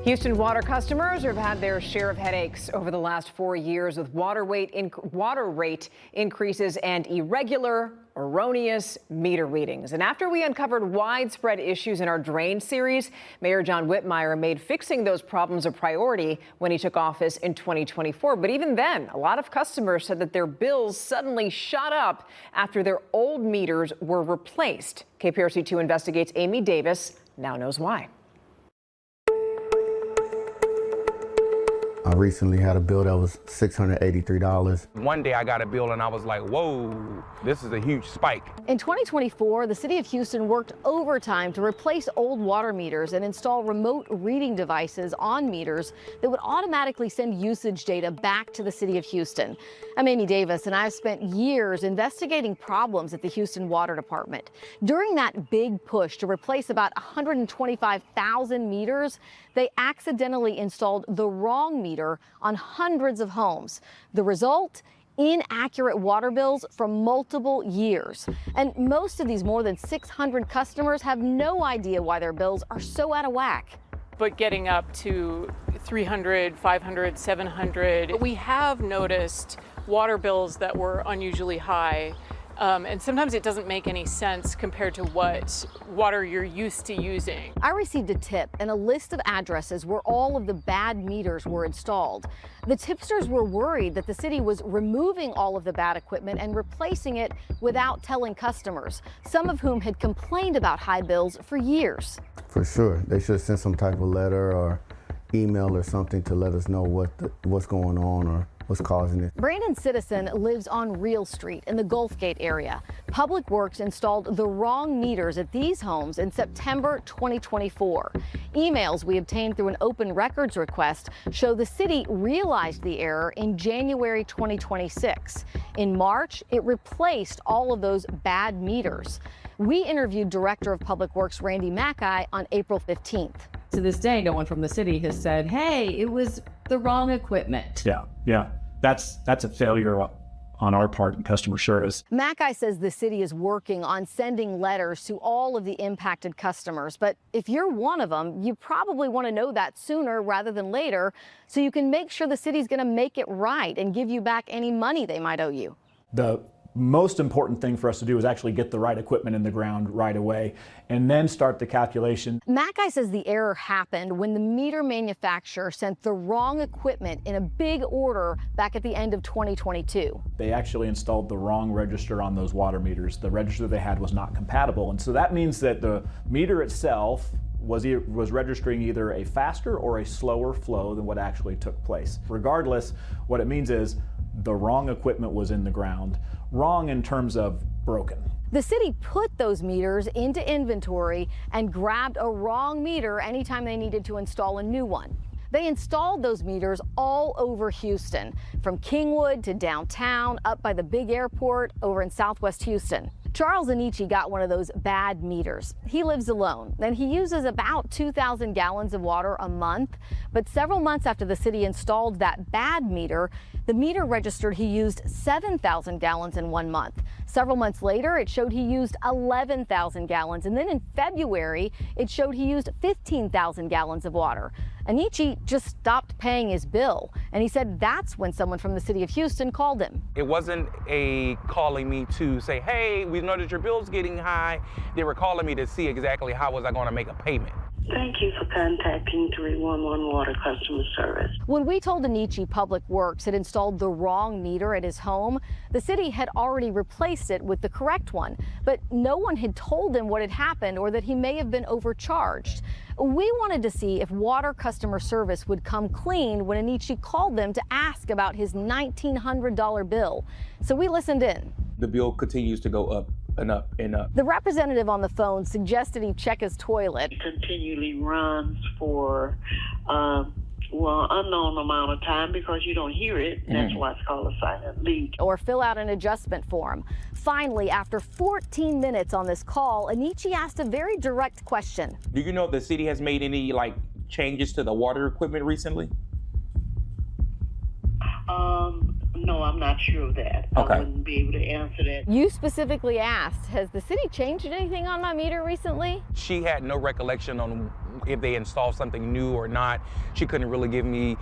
Houston water customers have had their share of headaches over the last 4 years with water rate increases and irregular, erroneous meter readings. And after we uncovered widespread issues in our drain series, Mayor John Whitmire made fixing those problems a priority when he took office in 2024. But even then, a lot of customers said that their bills suddenly shot up after their old meters were replaced. KPRC 2 investigates. Amy Davis now knows why. I recently had a bill that was $683. One day I got a bill and I was like, whoa, this is a huge spike. In 2024, the city of Houston worked overtime to replace old water meters and install remote reading devices on meters that would automatically send usage data back to the city of Houston. I'm Amy Davis, and I've spent years investigating problems at the Houston Water Department. During that big push to replace about 125,000 meters, they accidentally installed the wrong meter on hundreds of homes. The result? Inaccurate water bills from multiple years. And most of these more than 600 customers have no idea why their bills are so out of whack. But getting up to 300, 500, 700, we have noticed water bills that were unusually high. And sometimes it doesn't make any sense compared to what water you're used to using. I received a tip and a list of addresses where all of the bad meters were installed. The tipsters were worried that the city was removing all of the bad equipment and replacing it without telling customers, some of whom had complained about high bills for years. For sure, they should send some type of letter or email or something to let us know what's going on or what's causing it. Brandon Citizen lives on Real Street in the Gulf Gate area. Public Works installed the wrong meters at these homes in September 2024. Emails we obtained through an open records request show the city realized the error in January 2026. In March, it replaced all of those bad meters. We interviewed Director of Public Works Randy Mackay on April 15th. To this day, no one from the city has said, hey, it was the wrong equipment. Yeah. That's a failure on our part in customer service. Mackay says the city is working on sending letters to all of the impacted customers. But if you're one of them, you probably want to know that sooner rather than later so you can make sure the city's going to make it right and give you back any money they might owe you. The most important thing for us to do is actually get the right equipment in the ground right away and then start the calculation. Mackay says the error happened when the meter manufacturer sent the wrong equipment in a big order back at the end of 2022. They actually installed the wrong register on those water meters. The register they had was not compatible. And so that means that the meter itself was registering either a faster or a slower flow than what actually took place. Regardless, what it means is the wrong equipment was in the ground. Wrong in terms of broken. The city put those meters into inventory and grabbed a wrong meter anytime they needed to install a new one. They installed those meters all over Houston, from Kingwood to downtown, up by the big airport, over in Southwest Houston. Charles Anichi got one of those bad meters. He lives alone, and he uses about 2,000 gallons of water a month. But several months after the city installed that bad meter, the meter registered he used 7,000 gallons in 1 month. Several months later, it showed he used 11,000 gallons. And then in February, it showed he used 15,000 gallons of water. Anichi just stopped paying his bill, and he said that's when someone from the city of Houston called him. It wasn't a calling me to say, hey, we noticed your bill's getting high. They were calling me to see exactly how was I going to make a payment. Thank you for contacting 311 Water Customer Service. When we told Anichi Public Works had installed the wrong meter at his home, the city had already replaced it with the correct one. But no one had told him what had happened or that he may have been overcharged. We wanted to see if Water Customer Service would come clean when Anichi called them to ask about his $1,900 bill. So we listened in. The bill continues to go up and up and up. The representative on the phone suggested he check his toilet. It continually runs for unknown amount of time because you don't hear it. That's why it's called a silent leak. Or fill out an adjustment form. Finally, after 14 minutes on this call, Anichi asked a very direct question. Do you know if the city has made any changes to the water equipment recently? No, I'm not sure of that. Okay. I wouldn't be able to answer that. You specifically asked, has the city changed anything on my meter recently? She had no recollection on if they installed something new or not. She couldn't really give me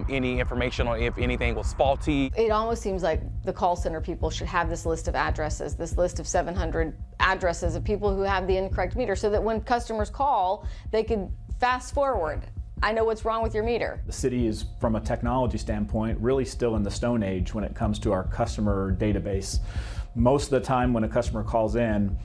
any information on if anything was faulty. It almost seems like the call center people should have this list of addresses, this list of 700 addresses of people who have the incorrect meter, so that when customers call, they could fast forward. I know what's wrong with your meter. The city is, from a technology standpoint, really still in the Stone Age when it comes to our customer database. Most of the time when a customer calls in,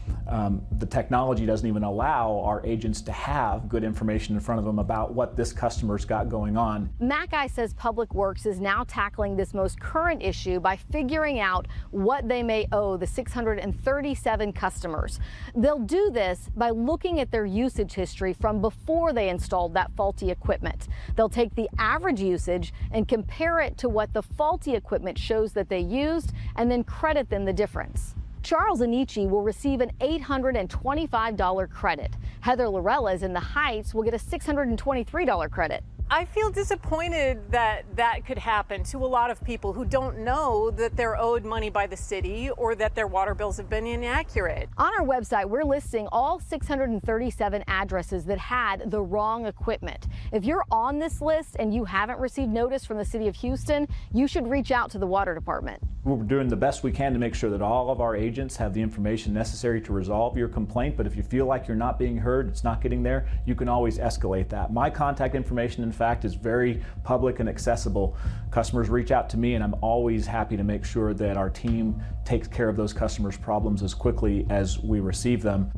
the technology doesn't even allow our agents to have good information in front of them about what this customer's got going on. Mackay says Public Works is now tackling this most current issue by figuring out what they may owe the 637 customers. They'll do this by looking at their usage history from before they installed that faulty equipment. They'll take the average usage and compare it to what the faulty equipment shows that they used, and then credit them the difference. Charles Anici will receive an $825 credit. Heather Lorellas in the Heights will get a $623 credit. I feel disappointed that that could happen to a lot of people who don't know that they're owed money by the city or that their water bills have been inaccurate. On our website, we're listing all 637 addresses that had the wrong equipment. If you're on this list and you haven't received notice from the city of Houston, you should reach out to the water department. We're doing the best we can to make sure that all of our agents have the information necessary to resolve your complaint, but if you feel like you're not being heard, it's not getting there, you can always escalate that. My contact information, in fact, is very public and accessible. Customers reach out to me and I'm always happy to make sure that our team takes care of those customers' problems as quickly as we receive them.